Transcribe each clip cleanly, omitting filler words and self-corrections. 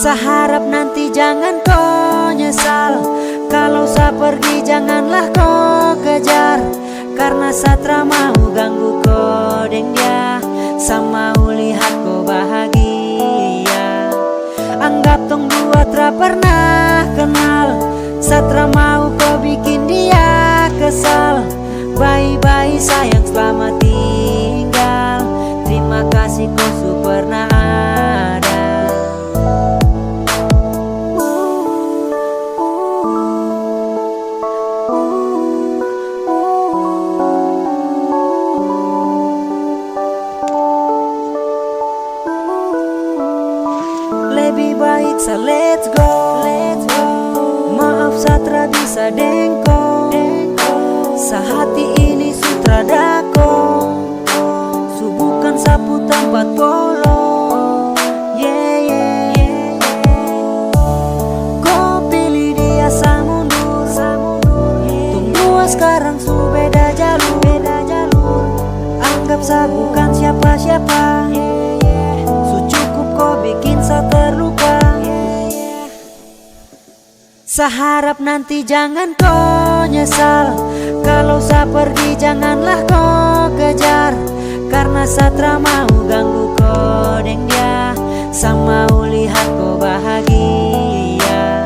Saharap nanti jangan kau nyesal. Kalau saya pergi janganlah kau kejar, karena Satra mau ganggu kau deng dia. Sama lihat kau bahagia. Anggap tong dua tra pernah kenal. Satra mau kau bikin dia kesal. Bye-bye sayang, selamat tinggal. Terima kasih kau su pernah ada. Lebih baik sa let's go. Maaf Satra bisa dengko. Sehati ini sutradako. Subukan sapu tempat polo. Kau pilih dia sa mundur. Tunggu sekarang su beda jalur. Anggap sa bukan siapa-siapa. Su cukup kau bikin sa terluka. Saharap nanti jangan kau nyesal. Kalau saya pergi janganlah kau kejar, karena Satra mau ganggu kau deng dia. Sama lihat kau bahagia.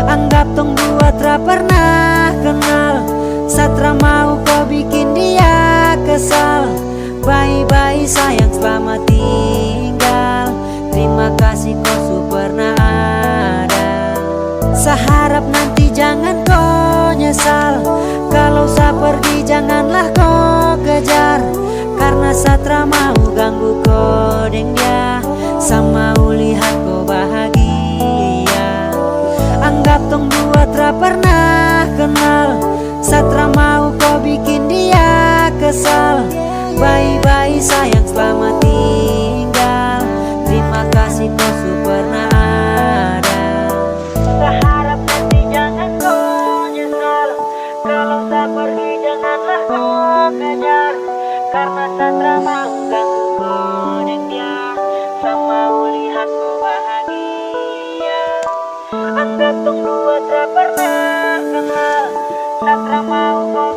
Anggap tong dua tra pernah kenal. Satra mau kau bikin dia kesal. Bye-bye sayang, selamat tinggal. Terima kasih kau su pernah ada. Saharap nanti jangan kau nyesal. Kalau saya pergi janganlah kau kejar, karena Satra mau ganggu kau deng dia. Sama lihat kau bahagia. Anggap tong dua tra pernah kenal. Satra mau kau bikin dia kesal. Bye-bye sayang, selamat tinggal. Terima kasih kau su pernah ada. Saharap nanti jangan kau nyesal. Kalau saya pergi janganlah kau kejar, karena Satra mau ganggu kau deng dia. Sama lihat kau bahagia. Anggap tong dua tra pernah kenal. Satra mau kau